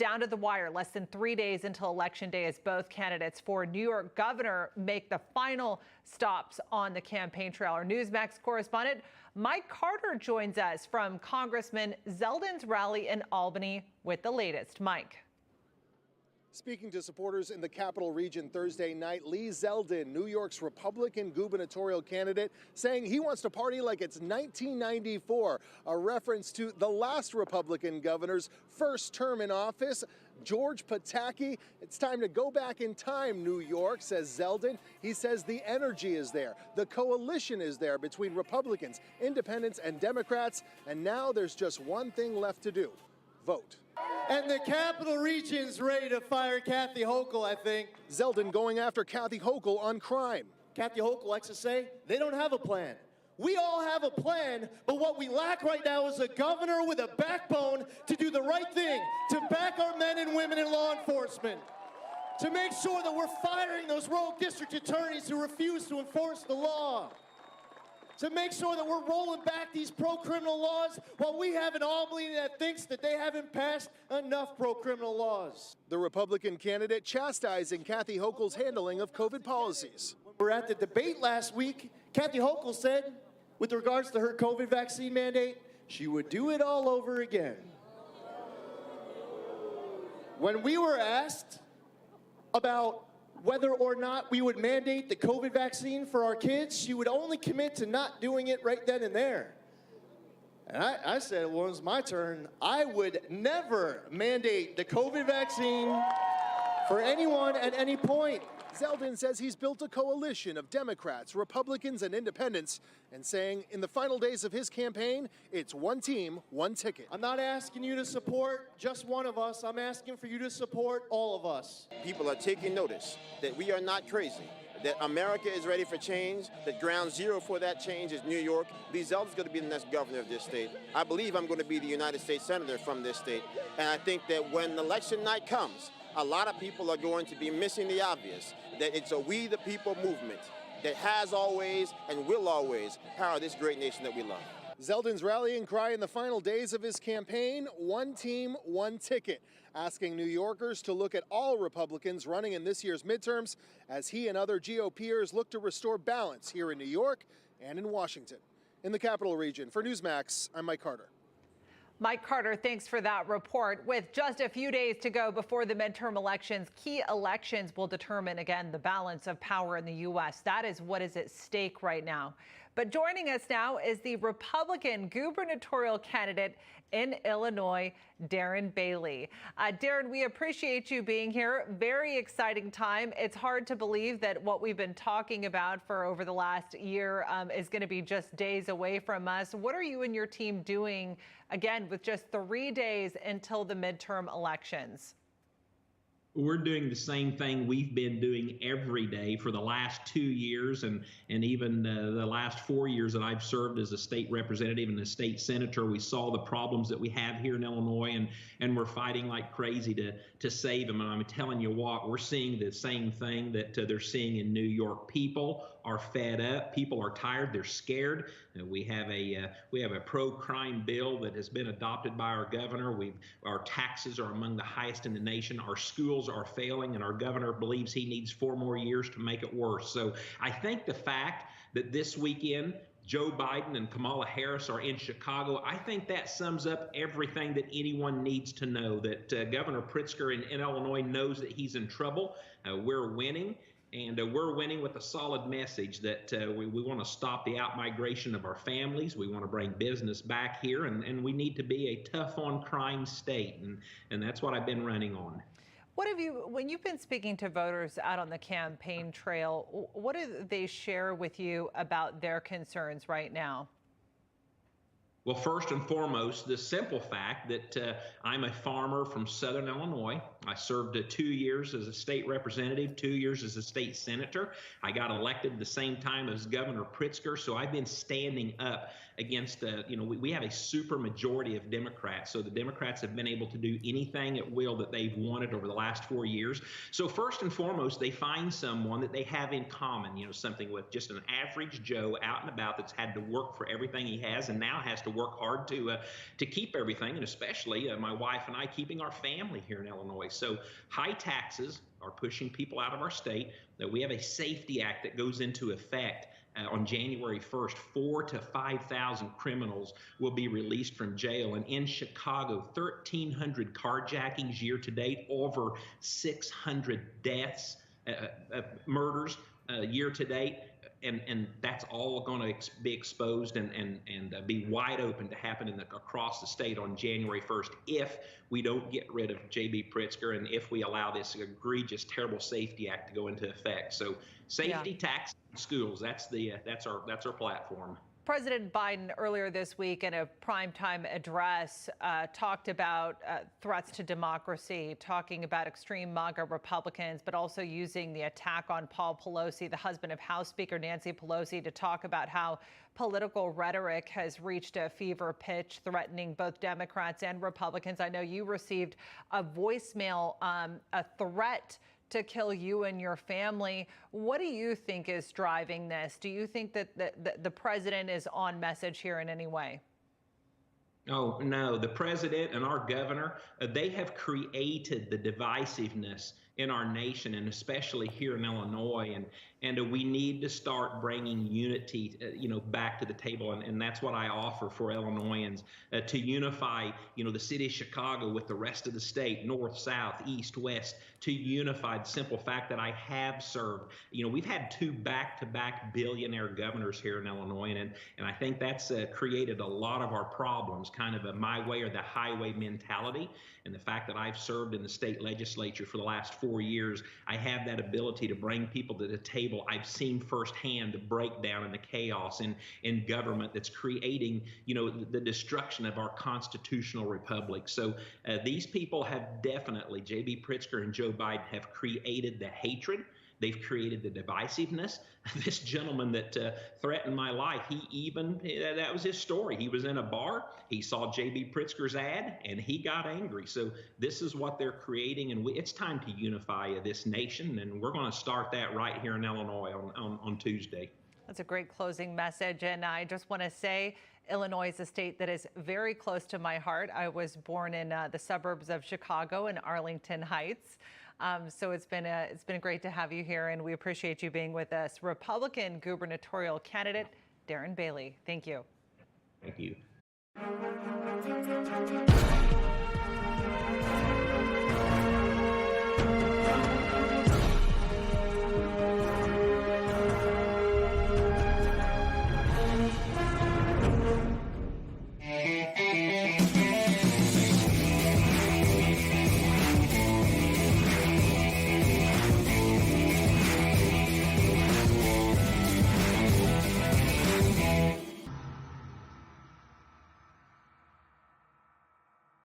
down to the wire, less than 3 days until Election Day, as both candidates for New York governor make the final stops on the campaign trail. Our Newsmax correspondent Mike Carter joins us from Congressman Zeldin's rally in Albany with the latest. Mike. Speaking to supporters in the Capital Region Thursday night, Lee Zeldin, New York's Republican gubernatorial candidate, saying he wants to party like it's 1994, a reference to the last Republican governor's first term in office, George Pataki. It's time to go back in time, New York, says Zeldin. He says the energy is there, the coalition is there between Republicans, independents, and Democrats, and now there's just one thing left to do: vote. And the Capital Region's ready to fire Kathy Hochul, I think. Zeldin going after Kathy Hochul on crime. Kathy Hochul likes to say they don't have a plan. We all have a plan, but what we lack right now is a governor with a backbone to do the right thing, to back our men and women in law enforcement, to make sure that we're firing those rogue district attorneys who refuse to enforce the law, to make sure that we're rolling back these pro-criminal laws while we have an Albany that thinks that they haven't passed enough pro-criminal laws. The Republican candidate chastising Kathy Hochul's handling of COVID policies. When we were at the debate last week, Kathy Hochul said, with regards to her COVID vaccine mandate, she would do it all over again. When we were asked about whether or not we would mandate the COVID vaccine for our kids, she would only commit to not doing it right then and there. And I said, well, when it was my turn, I would never mandate the COVID vaccine for anyone at any point. Zeldin says he's built a coalition of Democrats, Republicans, and independents, and saying in the final days of his campaign, it's one team, one ticket. I'm not asking you to support just one of us. I'm asking for you to support all of us. People are taking notice that we are not crazy, that America is ready for change, that ground zero for that change is New York. Lee Zeldin's going to be the next governor of this state. I believe I'm going to be the United States Senator from this state. And I think that when election night comes, a lot of people are going to be missing the obvious, that it's a we the people movement that has always and will always power this great nation that we love. Zeldin's rallying cry in the final days of his campaign: one team, one ticket, asking New Yorkers to look at all Republicans running in this year's midterms as he and other GOPers look to restore balance here in New York and in Washington. In the Capital Region, for Newsmax, I'm Mike Carter. Mike Carter, thanks for that report. With just a few days to go before the midterm elections, key elections will determine, again, the balance of power in the U.S. That is what is at stake right now. But joining us now is the Republican gubernatorial candidate in Illinois, Darren Bailey. Darren, we appreciate you being here. Very exciting time. It's hard to believe that what we've been talking about for over the last year is going to be just days away from us. What are you and your team doing, again, with just 3 days until the midterm elections? We're doing the same thing we've been doing every day for the last 2 years and even the last 4 years that I've served as a state representative and a state senator. We saw the problems that we have here in Illinois, and we're fighting like crazy to save them. And I'm telling you what, we're seeing the same thing that they're seeing in New York. People are fed up. People are tired. They're scared. We have a pro-crime bill that has been adopted by our governor. Our taxes are among the highest in the nation. Our schools are failing, and our governor believes he needs 4 more years to make it worse. So I think the fact that this weekend Joe Biden and Kamala Harris are in Chicago, I think that sums up everything that anyone needs to know, that Governor Pritzker in Illinois knows that he's in trouble. We're winning. And we're winning with a solid message that we want to stop the outmigration of our families. We want to bring business back here, and we need to be a tough on crime state. And that's what I've been running on. What have you, when you've been speaking to voters out on the campaign trail, what do they share with you about their concerns right now? Well, first and foremost, the simple fact that I'm a farmer from Southern Illinois. I served 2 years as a state representative, 2 years as a state senator. I got elected at the same time as Governor Pritzker, so I've been standing up against, we have a super majority of Democrats, so the Democrats have been able to do anything at will that they've wanted over the last 4 years. So first and foremost, they find someone that they have in common, something with just an average Joe out and about that's had to work for everything he has and now has to work hard to keep everything, and especially my wife and I keeping our family here in Illinois. So high taxes are pushing people out of our state. That we have a Safety Act that goes into effect on January 1st. 4,000 to 5,000 criminals will be released from jail. And in Chicago, 1,300 carjackings year to date, over 600 deaths, murders year to date. And that's all going to be exposed and be wide open to happen across the state on January 1st if we don't get rid of J.B. Pritzker and if we allow this egregious, terrible Safety Act to go into effect. So safety, tax, schools, that's our platform. President Biden earlier this week in a primetime address talked about threats to democracy, talking about extreme MAGA Republicans, but also using the attack on Paul Pelosi, the husband of House Speaker Nancy Pelosi, to talk about how political rhetoric has reached a fever pitch, threatening both Democrats and Republicans. I know you received a voicemail, a threat to kill you and your family. What do you think is driving this? Do you think that the president is on message here in any way? Oh, no. The president and our governor, they have created the divisiveness in our nation, and especially here in Illinois. And we need to start bringing unity, back to the table. And that's what I offer for Illinoisans, to unify, the city of Chicago with the rest of the state, north, south, east, west, to unify the simple fact that I have served. We've had 2 back-to-back billionaire governors here in Illinois, and I think that's created a lot of our problems, kind of a my way or the highway mentality. And the fact that I've served in the state legislature for the last 4 years, I have that ability to bring people to the table. I've seen firsthand the breakdown and the chaos in government that's creating, the destruction of our constitutional republic. So these people have definitely, J.B. Pritzker and Joe Biden, have created the hatred. They've created the divisiveness. This gentleman that threatened my life, that was his story. He was in a bar, he saw J.B. Pritzker's ad, and he got angry. So this is what they're creating, and it's time to unify this nation, and we're going to start that right here in Illinois on Tuesday. That's a great closing message, and I just want to say, Illinois is a state that is very close to my heart. I was born in the suburbs of Chicago in Arlington Heights. So it's been great to have you here, and we appreciate you being with us. Republican gubernatorial candidate Darren Bailey. Thank you. Thank you.